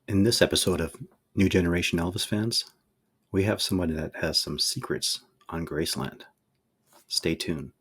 In this episode of New Generation Elvis Fans, we have somebody that has some secrets on Graceland. Stay tuned.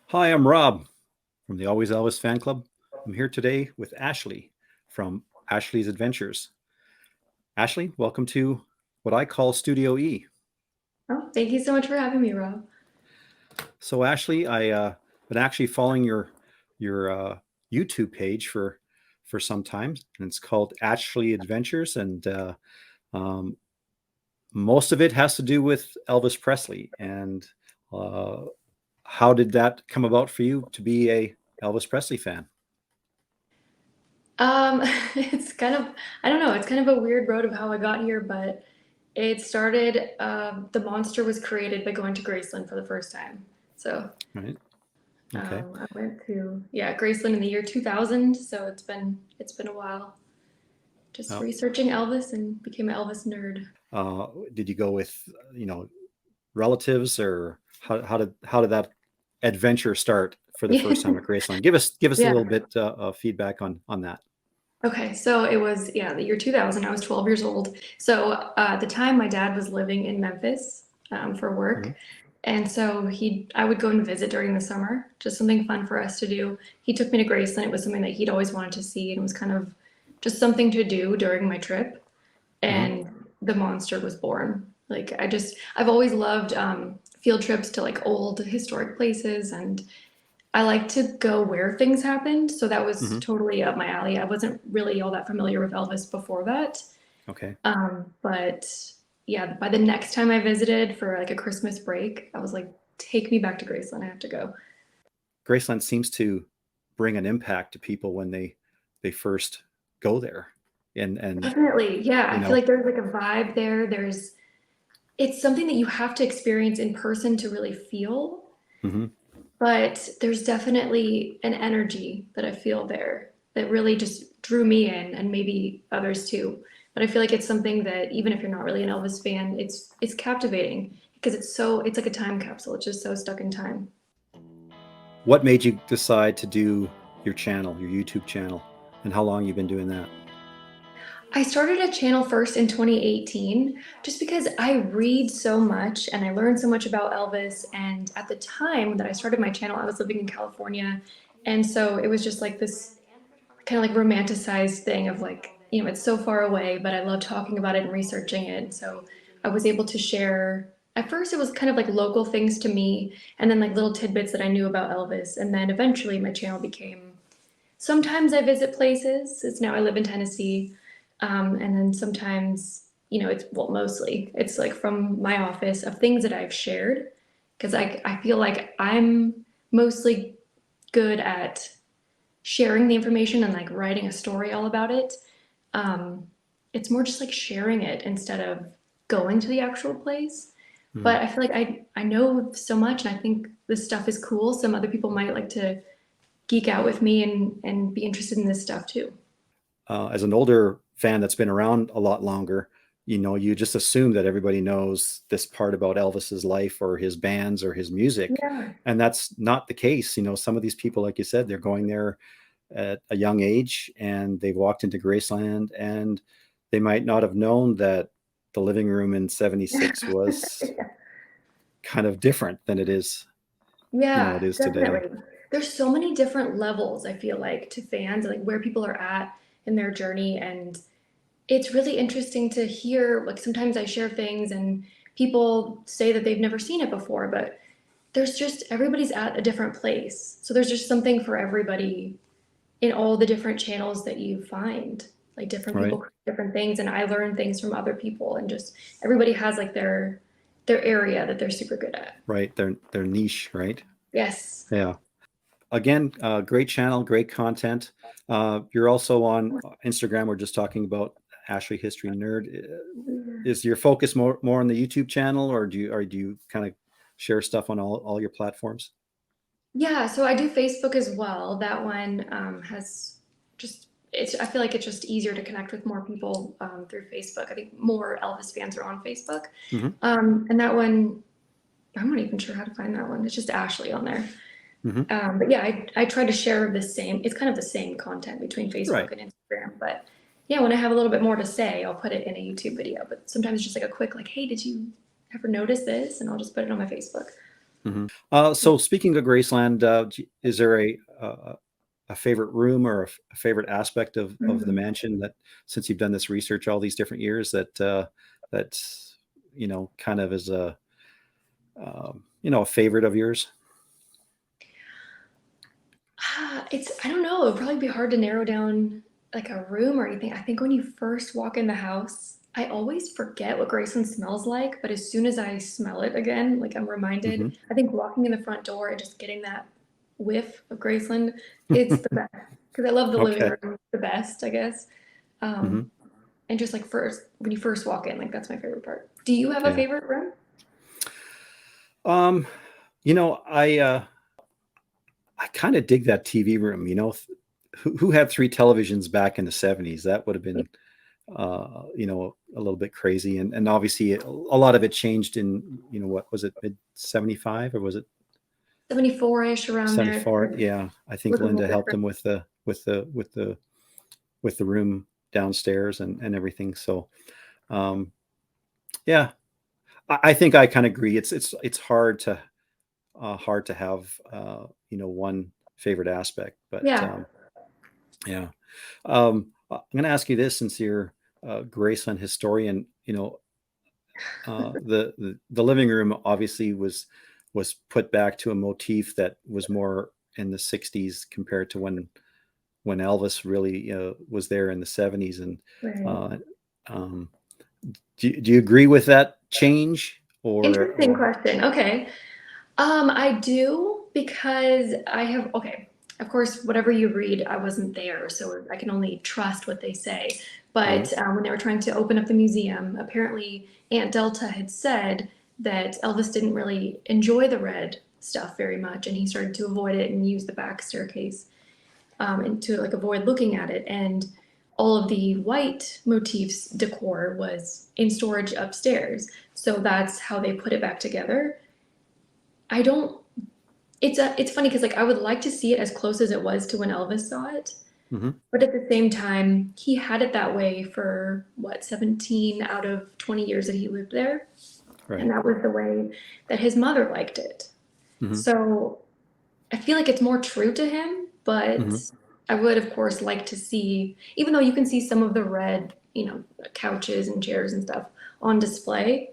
Hi, I'm Rob from the Always Elvis Fan Club. I'm here today with Ashley from Ashley's Adventures. Ashley, welcome to what I call Studio E. Oh, thank you so much for having me, Rob. So, Ashley, I've been actually following your YouTube page for some time, and it's called Ashley Adventures, and um, most of it has to do with Elvis Presley. And how did that come about for you to be a Elvis Presley fan? Um, it's kind of, I don't know, it's kind of a weird road of how I got here, but it started, the monster was created by going to Graceland for the first time. So, Right. Okay. I went to, yeah, Graceland in the year 2000, so it's been a while just Uh, researching Elvis and became an Elvis nerd. did you go with relatives, or how did that adventure start for the first time at Graceland? Give us a Yeah. little bit of feedback on that. Okay, so it was, yeah, the year 2000. I was 12 years old. So at the time, my dad was living in Memphis for Mhm. work. And so I would go and visit during the summer, just something fun for us to do. He took me to Graceland. It was something that he'd always wanted to see, and it was kind of just something to do during my trip. Mhm. And the monster was born. I've always loved field trips to like old historic places, and I like to go where things happened, so that was Mhm. totally up my alley. I wasn't really all that familiar with Elvis before that. Okay. But yeah, by the next time I visited for like a Christmas break, I was like, take me back to Graceland. I have to go. Graceland seems to bring an impact to people when they first go there, and Definitely. Yeah, you I feel know. like there's like a vibe there. It's something that you have to experience in person to really feel, Mhm. but there's definitely an energy that I feel there that really just drew me in and maybe others too. But I feel like it's something that even if you're not really an Elvis fan, it's captivating because it's like a time capsule. It's just so stuck in time. What made you decide to do your channel, your YouTube channel, and how long you've been doing that? I started a channel first in 2018 just because I read so much and I learned so much about Elvis. And at the time that I started my channel, I was living in California. And so it was just like this kind of like romanticized thing of like, it's so far away, but I love talking about it and researching it. So I was able to share. At first, it was kind of like local things to me, and then like little tidbits that I knew about Elvis. And then eventually, my channel became sometimes I visit places. It's now I live in Tennessee. And then sometimes, mostly it's like from my office of things that I've shared because I feel like I'm mostly good at sharing the information and like writing a story all about it. Um, it's more just like sharing it instead of going to the actual place. Mhm. But I feel like I know so much and I think this stuff is cool. Some other people might like to geek out with me and be interested in this stuff too. As an older fan that's been around a lot longer, you just assume that everybody knows this part about Elvis's life or his bands or his music, Yeah. and that's not the case. Some of these people, like you said, they're going there at a young age, and they've walked into Graceland, and they might not have known that the living room in '76 was kind of different than it Yeah, is today. definitely. There's so many different levels, I feel like, to fans, like where people are at in their journey. And it's really interesting to hear, like sometimes I share things and people say that they've never seen it before, but there's just everybody's at a different place. So there's just something for everybody in all the different channels that you find. Like different people Right. create different things, and I learn things from other people, and just everybody has like their area that they're super good at. Right. Their niche, right? Yes. Yeah. Again, great channel, great content. You're also on Instagram. We're just talking about Ashley History Nerd. Is your focus more on the YouTube channel, or do you kind of share stuff on all your platforms? Yeah, so I do Facebook as well. That one has just it's I feel like it's just easier to connect with more people through Facebook. I think more Elvis fans are on Facebook. Mm-hmm. And that one, I'm not even sure how to find that one. It's just Ashley on there. Mm-hmm. But yeah, I try to share the same, it's kind of the same content between Facebook Right. and Instagram. But yeah, when I have a little bit more to say, I'll put it in a YouTube video. But sometimes just like a quick, like, hey, did you ever notice this? And I'll just put it on my Facebook. Mm-hmm. So speaking of Graceland, is there a favorite room or a favorite aspect of the Mhm. mansion that, since you've done this research all these different years, that's kind of is a favorite of yours? I don't know, it'd probably be hard to narrow down like a room or anything. I think when you first walk in the house, I always forget what Graceland smells like, but as soon as I smell it again, like I'm reminded, Mm-hmm. I think walking in the front door and just getting that whiff of Graceland, it's the best. Because I love the living Okay. room the best, I guess. Mm-hmm. Um, and just like first, when you first walk in, like that's my favorite part. Do you have a Yeah. favorite room? Um, I kind of dig that TV room. Who had three televisions back in the 70s? That would have Yeah, been a little bit crazy. And obviously a lot of it changed in, what was it, mid 75, or was it 74-ish around there. 74? Yeah. I think Look a little Linda helped different. him with the room downstairs and everything. So, um, yeah, I think I kind of agree. It's hard to have, one favorite aspect, but, Yeah. yeah. I'm going to ask you this, since you're a Graceland historian. The living room obviously was put back to a motif that was more in the 60s compared to when Elvis really was there in the 70s. And Right. uh, um, do you agree with that change, Interesting or question. Okay. I do because I have, okay, of course, whatever you read, I wasn't there, so I can only trust what they say. right? But when they were trying to open up the museum, apparently Aunt Delta had said that Elvis didn't really enjoy the red stuff very much, and he started to avoid it and use the back staircase and to like avoid looking at it. And all of the white motifs decor was in storage upstairs, so that's how they put it back together. I don't it's funny because like I would like to see it as close as it was to when Elvis saw it, Hmm. but at the same time, he had it that way for what, 17 out of 20 years that he lived there, and Right. that was the way that his mother liked it. Hmm. So I feel like it's more true to him, but Hmm. I would of course like to see, even though you can see some of the red, couches and chairs and stuff on display,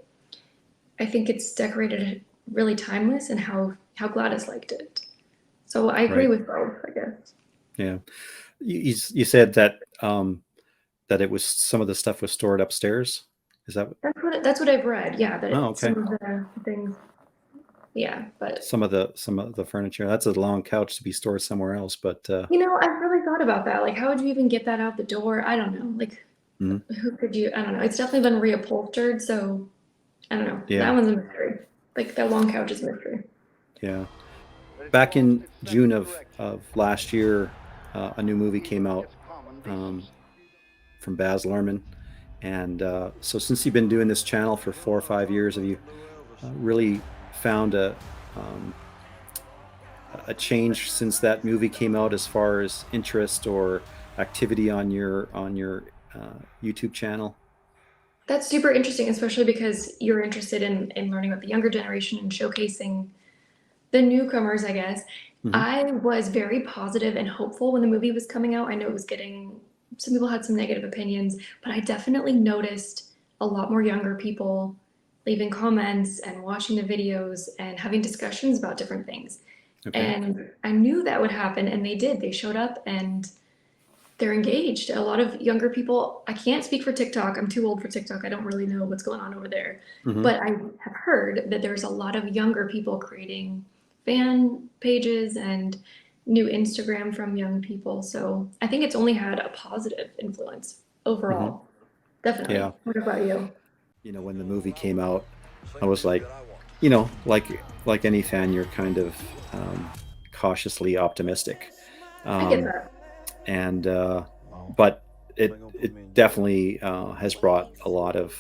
I think it's decorated really timeless and how Gladys liked it. So I agree Right. with both, I guess. Yeah. You said that it was, some of the stuff was stored upstairs. Is that? That's what I've read. Yeah, Oh, that some okay. of the things. Yeah, but Some of the furniture. That's a long couch to be stored somewhere else, but I've really thought about that. Like, how would you even get that out the door? I don't know. Like, mhm. who could you? I don't know. It's definitely been reupholstered, so I don't know. That Yeah, one's a mystery. Like that long couch is a mystery. yeah. Back in June of last year, a new movie came out, um, from Baz Luhrmann. And so, since you've been doing this channel for 4 or 5 years, have you really found um, a change since that movie came out, as far as interest or activity on your YouTube channel? That's super interesting, especially because you're interested in learning about the younger generation and showcasing the newcomers, I guess. Hmm. I was very positive and hopeful when the movie was coming out. I know it was getting, some people had some negative opinions, but I definitely noticed a lot more younger people leaving comments and watching the videos and having discussions about different things. Okay. And I knew that would happen, and they did. They showed up, and they're engaged. A lot of younger people, I can't speak for TikTok. I'm too old for TikTok. I don't really know what's going on over there. Hmm. But I have heard that there's a lot of younger people creating fan pages and new Instagram from young people. So I think it's only had a positive influence Hmm. overall. Yeah. Definitely. What about you? When the movie came out, I was like, like any fan, you're kind of cautiously optimistic. I get Um, that. and but it definitely has brought a lot of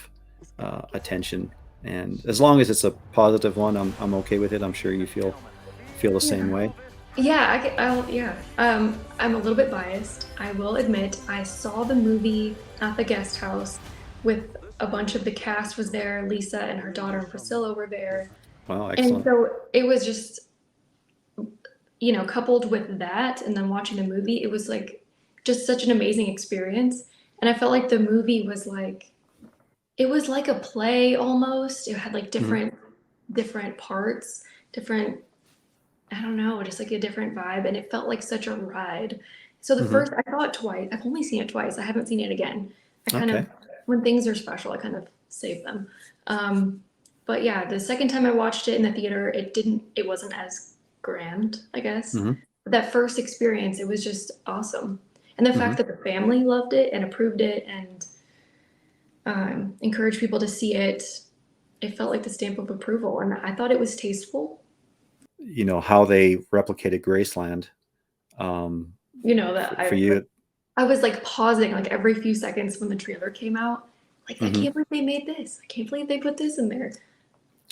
attention. And as long as it's a positive one, I'm okay with it. I'm sure you feel the same Yeah. way. Yeah, yeah. I'm a little bit biased. I will admit, I saw the movie at the guest house with a bunch of the cast was there. Lisa and her daughter Priscilla were there. Wow, And excellent. so it was just, coupled with that and then watching the movie, it was like just such an amazing experience. And I felt like the movie was like it was like a play almost. It had like Hmm. different parts, different I don't know, just like a different vibe, and it felt like such a ride. So the Hmm. first, I saw it twice. I've only seen it twice. I haven't seen it again. I kind Okay. of, when things are special, I kind of save them. Um, but yeah, the second time I watched it in the theater, it wasn't as grand, I guess. Hmm. But that first experience, it was just awesome. And the Hmm. fact that the family loved it and approved it and encouraged people to see it, it felt like the stamp of approval. And I thought it was tasteful. How they replicated Graceland. Um, You know, that for you. I was like pausing like every few seconds when the trailer came out. Like, I Hmm. can't believe they made this. I can't believe they put this in there.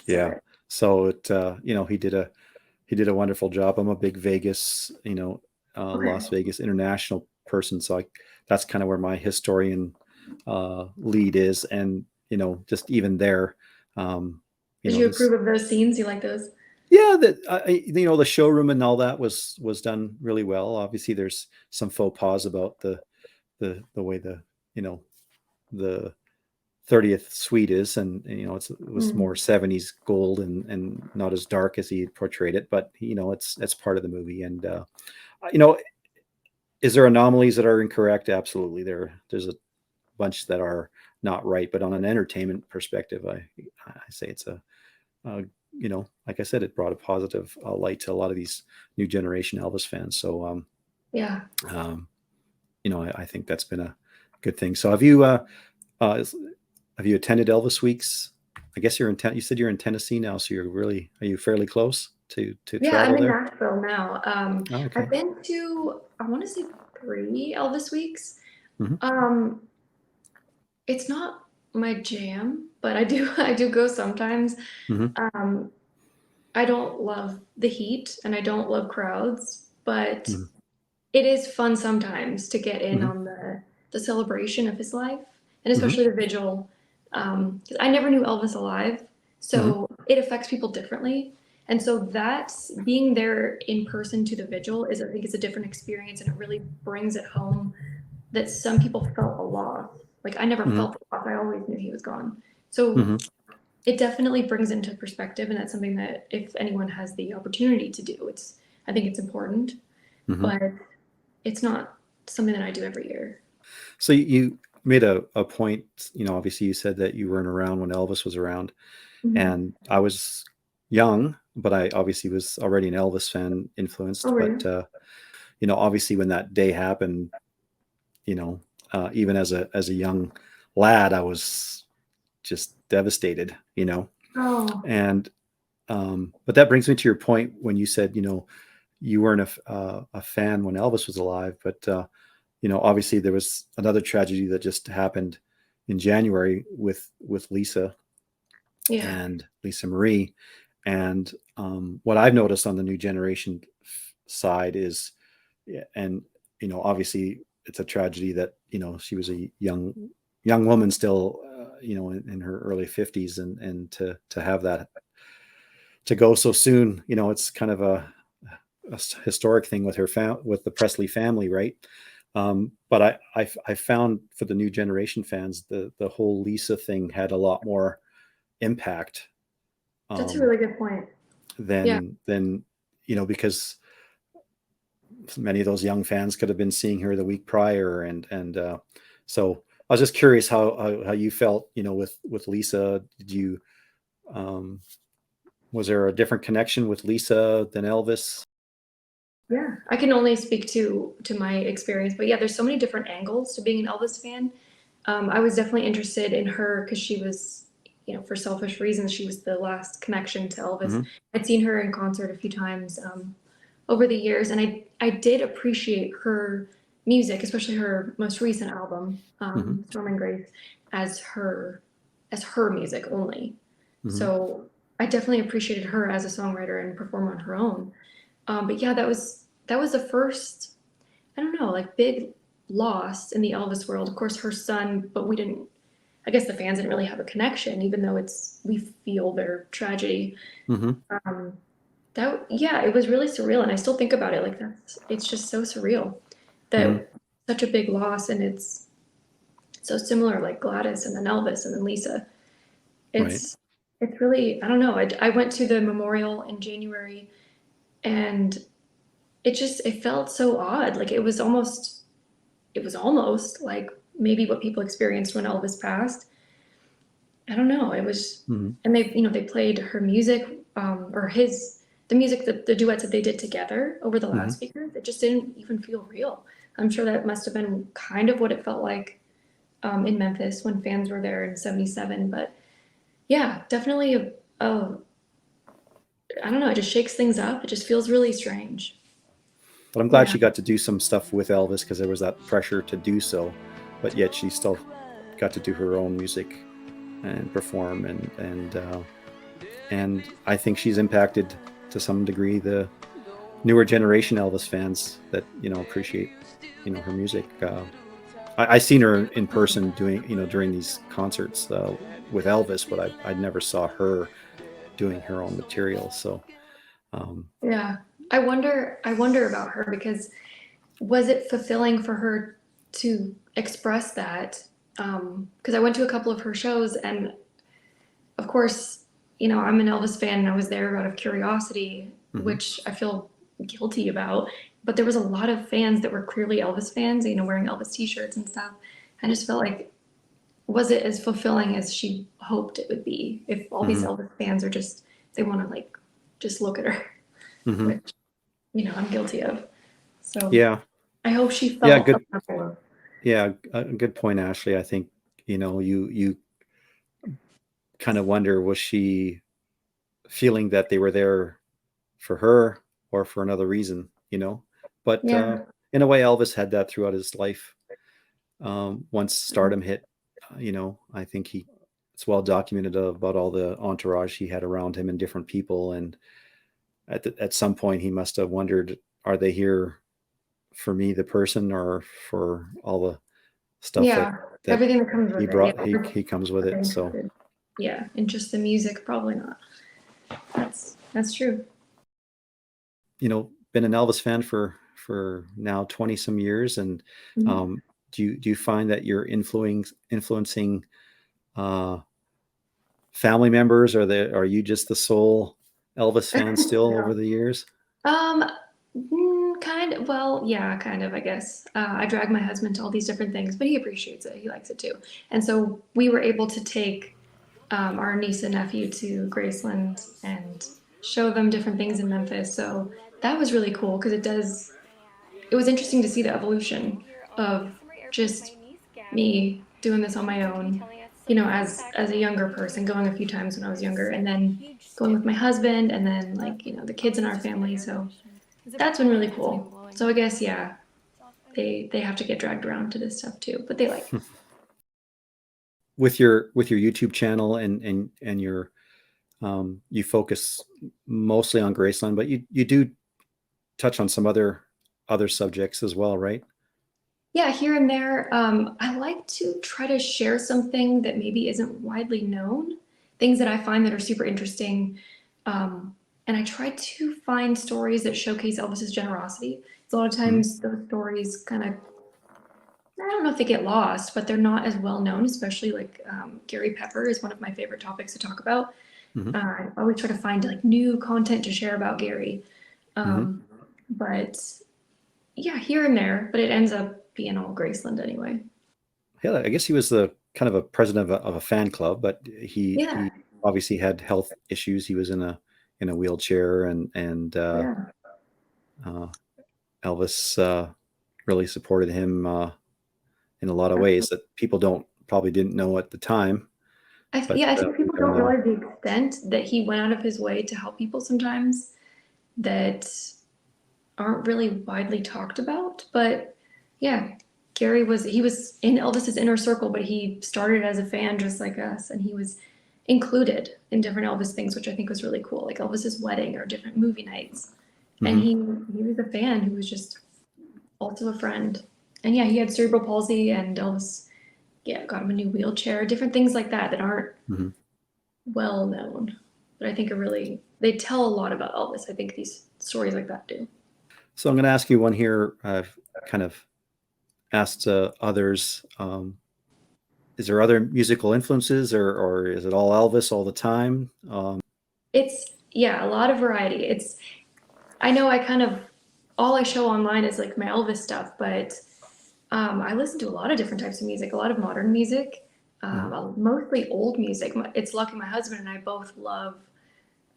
Yeah. So, So he did a wonderful job. I'm a big Vegas, okay. Las Vegas international person, so that's kind of where my historian lead is, and just even there, um, Did you this, approve of those scenes? You like those? yeah, that the showroom and all that was done really well. Obviously, there's some faux pas about the way you know the 30th suite is, and it was more Mm. 70s gold and not as dark as he portrayed it, but it's part of the movie. And you know is there anomalies that are incorrect? Absolutely. There's a bunch that are not right, but on an entertainment perspective, I say it's uh, like I said, it brought a positive light to a lot of these new generation Elvis fans. So Yeah. um, I think that's been a good thing. So uh, have you attended Elvis Weeks? I guess you said you're in Tennessee now, so are you fairly close to Yeah, I'm travel in there? Nashville now. Oh, I've okay. been to, I want to say 3 Elvis weeks. Hmm. Um, it's not my jam, but I do I do go sometimes. Hmm. Um, I don't love the heat and I don't love crowds, but Hmm. it is fun sometimes to get in Hmm. on the celebration of his life, and Hmm. especially the vigil. 'Cause I never knew Elvis alive, Hmm. so it affects people differently. And so that's being there in person to the vigil is, I think, is a different experience, and it really brings it home that some people felt a loss. Like I never Hmm. felt the loss; I always knew he was gone. So Hmm. it definitely brings into perspective, and that's something that if anyone has the opportunity to do, I think it's important, Hmm. but it's not something that I do every year. So you made a point. Obviously, you said that you weren't around when Elvis was around, Mhm. and I was young, but I obviously was already an Elvis fan Oh, influenced. were But you? obviously, when that day happened, you know, even as a young lad, I was just devastated. Oh, And but that brings me to your point when you said, you weren't a fan when Elvis was alive, but obviously there was another tragedy that just happened in January with yeah. Lisa Marie. And what I've noticed on the new generation side is, yeah, and obviously it's a tragedy that she was a young woman still, in her early 50s, and to have that to go so soon, it's kind of a historic thing with with the Presley family, right? But I found for the new generation fans, the whole Lisa thing had a lot more impact, That's a um, really good point. Yeah. than because many of those young fans could have been seeing her the week prior, and so I was just curious how you felt, with Lisa. Did you was there a different connection with Lisa than Elvis? Yeah, I can only speak to my experience, but yeah, there's so many different angles to being an Elvis fan. I was definitely interested in her because she was, for selfish reasons, she was the last connection to Elvis. Hmm. I'd seen her in concert a few times over the years, and I did appreciate her music, especially her most recent album, Hmm. Storm and Grace, as her music only. Hmm. So I definitely appreciated her as a songwriter and performer on her own. But yeah, that was the first, I don't know, like big loss in the Elvis world. Of course, her son, but we didn't. I guess the fans didn't really have a connection, even though we feel their tragedy. Hmm. Um, that yeah, it was really surreal, and I still think about it like it's just so surreal Hmm. that such a big loss, and it's so similar, like Gladys and then Elvis and then Lisa. Right. It's really, I don't know. I went to the memorial in January, and it felt so odd. Like it was almost like maybe what people experienced when Elvis passed. I don't know. It was, Hmm. and they played her music, or the music, that the duets that they did together over the Hmm. loudspeakers. It just didn't even feel real. I'm sure that must have been kind of what it felt like in Memphis when fans were there in '77. But yeah, definitely I don't know. It just shakes things up. It just feels really strange. But I'm glad Yeah. she got to do some stuff with Elvis because there was that pressure to do so, but yet she still got to do her own music and perform, and I think she's impacted to some degree the newer generation Elvis fans that appreciate her music. I seen her in person doing during these concerts with Elvis, but I never saw her doing her own material. So Yeah. I wonder about her because was it fulfilling for her to express that? Because I went to a couple of her shows, and of course, I'm an Elvis fan and I was there out of curiosity, mhm. which I feel guilty about. But there was a lot of fans that were clearly Elvis fans, wearing Elvis t-shirts and stuff. I just felt like, was it as fulfilling as she hoped it would be if all these Mhm. Elvis fans are just, they want to like just look at her, Mhm. which, I'm guilty of. So Yeah. I hope she Yeah, felt a good. level of, Yeah, a good point, Ashley. I think, you kind of wonder, was she feeling that they were there for her or for another reason, But yeah, in a way, Elvis had that throughout his life. Once stardom hit, I think it's well documented about all the entourage he had around him and different people. And at some point, he must have wondered, are they here for me, the person, or for all the stuff that yeah, that everything that comes he with it. brought? Yeah, He comes with are they it. So, interested? Yeah, and just the music, probably not. That's true. been an Elvis fan for now 20 some years, and Mhm. um, do you find that you're influencing uh, family members, or are you just the sole Elvis fan still over No. the years? Um, kind of. Well, yeah, kind of, I guess. I drag my husband to all these different things, but he appreciates it. He likes it too. And so we were able to take our niece and nephew to Graceland and show them different things in Memphis. So that was really cool because it was interesting to see the evolution of just me doing this on my own, as a younger person, going a few times when I was younger, and then going with my husband, and then like, the kids in our family. So that's been really cool. So I guess, yeah, they have to get dragged around to this stuff too, but they like it. With your YouTube channel and your you focus mostly on Graceland, but you do touch on some other subjects as well, right? Yeah, here and there. I like to try to share something that maybe isn't widely known, things that I find that are super interesting. And I try to find stories that showcase Elvis's generosity. So a lot of Hmm. times those stories kind of, I don't know if they get lost, but they're not as well known, especially like Gary Pepper is one of my favorite topics to talk about. Hmm. I always try to find like new content to share about Gary. Hmm. Um, but Yeah, here and there, but it ends up being all Graceland anyway. Yeah, I guess he was the kind of a president of a fan club, but he Yeah, obviously had health issues. He was in a wheelchair, yeah. uh, Elvis really supported him in a lot of ways that people don't probably didn't know at the time, but Yeah, I think people they're don't now. realize the extent that he went out of his way to help people sometimes that aren't really widely talked about. But yeah, he was in Elvis's inner circle, but he started as a fan just like us, and he was included in different Elvis things, which I think was really cool, like Elvis's wedding or different movie nights. And Mhm. he was a fan who was just also a friend. And yeah, he had cerebral palsy, and Elvis, yeah, got him a new wheelchair, different things like that that aren't Mhm. well known, but I think are really, they tell a lot about Elvis. I think these stories like that do. So I'm going to ask you one here. I've kind of asked others. Is there other musical influences, or is it all Elvis all the time? It's, yeah, a lot of variety. It's, I know I kind of, all I show online is like my Elvis stuff, but I listen to a lot of different types of music, a lot of modern music, Mhm. mostly old music. It's lucky my husband and I both love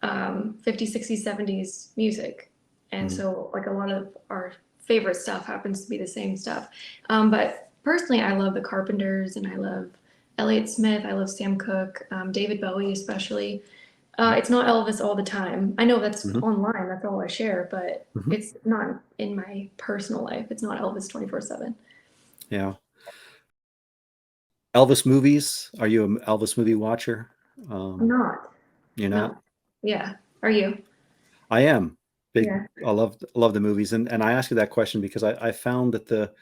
50s, 60s, 70s music. And Mhm. so, like, a lot of our favorite stuff happens to be the same stuff. But personally, I love the Carpenters and I love Elliott Smith. I love Sam Cooke, David Bowie, especially. It's not Elvis all the time. I know that's Mhm. online, that's all I share, but Mhm. it's not in my personal life. It's not Elvis 24/7. Yeah. Elvis movies. Are you an Elvis movie watcher? I'm Um, not. you're not? No. Yeah. Are you? I am big. Yeah. I love the movies, and I ask you that question because I found that the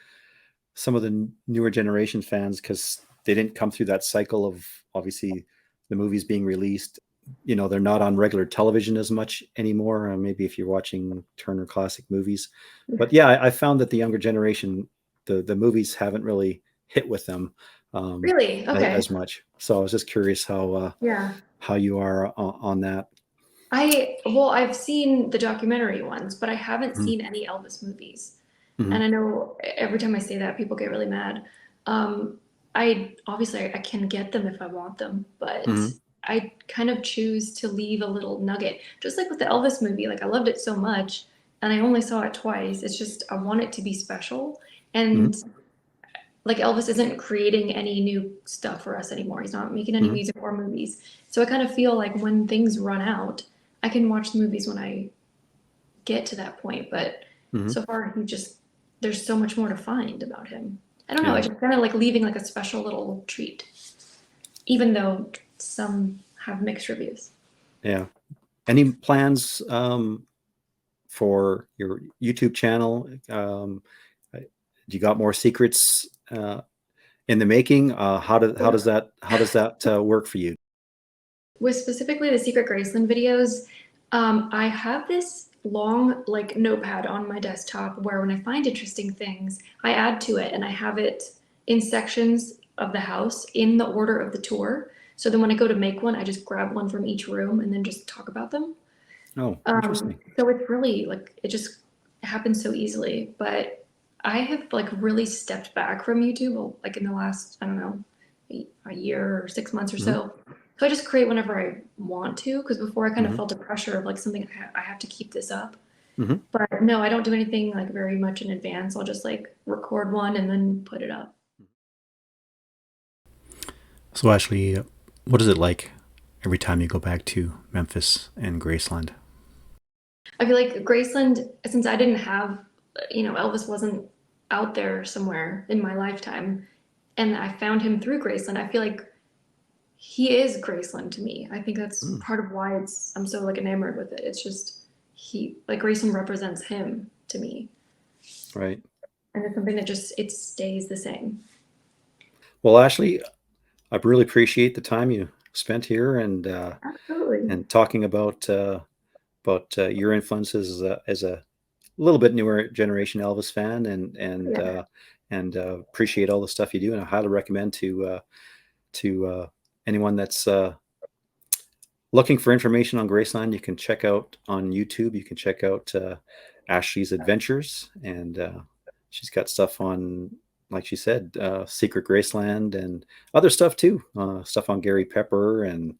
some of the newer generation fans, because they didn't come through that cycle of obviously the movies being released. They're not on regular television as much anymore. Maybe if you're watching Turner Classic Movies, but yeah, I found that the younger generation, the movies haven't really hit with them Really? Okay. as much. So I was just curious Yeah. how you are on that. Well, I've seen the documentary ones, but I haven't Mhm. seen any Elvis movies. And Mhm. I know every time I say that, people get really mad. Um, I obviously I can get them if I want them, but Mhm. I kind of choose to leave a little nugget. Just like with the Elvis movie, like I loved it so much and I only saw it twice. It's just I want it to be special. Mhm. And like Elvis isn't creating any new stuff for us anymore. He's not making any Mhm. music or movies. So I kind of feel like when things run out, I can watch the movies when I get to that point. But Mhm. so far, there's so much more to find about him. I don't know. Yeah. It's just kind of like leaving like a special little treat, even though some have mixed reviews. Yeah. Any plans for your YouTube channel? You got more secrets in the making? How does that work for you? With specifically the Secret Graceland videos, I have this long like notepad on my desktop where when I find interesting things, I add to it and I have it in sections of the house in the order of the tour. So then when I go to make one, I just grab one from each room and then just talk about them. Oh, interesting. So it's really like it just happens so easily. But I have like really stepped back from YouTube, well, like in the last, I don't know, a year or 6 months or Hmm. so. So I just create whenever I want to, because before I kind of Hmm. felt a pressure of like something I have to keep this up. Hmm. But no, I don't do anything like very much in advance. I'll just like record one and then put it up. So, Ashley, what is it like every time you go back to Memphis and Graceland? I feel like Graceland, since I didn't have, Elvis wasn't out there somewhere in my lifetime, and I found him through Graceland. I feel like he is Graceland to me. I think that's Mm, part of why I'm so like enamored with it. It's just he like Graceland represents him to me, right. and it's something that just it stays the same. Well, Ashley, I really appreciate the time you spent here Absolutely. and talking about your influences as a little bit newer generation Elvis fan, Yeah. and appreciate all the stuff you do, and I highly recommend to anyone that's looking for information on Graceland. You can check out on YouTube. You can check out Ashley's Adventures, and she's got stuff on, like she said, Secret Graceland and other stuff too. Stuff on Gary Pepper and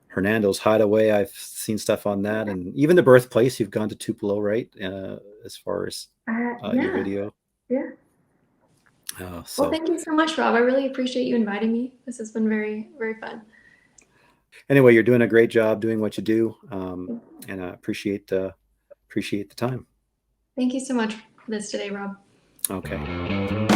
Hernando's Hideaway. I've seen stuff on that, and even the birthplace. You've gone to Tupelo, right? As far as your Yeah, video. yeah. Well, So thank you so much, Rob. I really appreciate you inviting me. This has been very, very fun. anyway, you're doing a great job doing what you do, and I appreciate the time. Thank you so much for this today, Rob. Okay.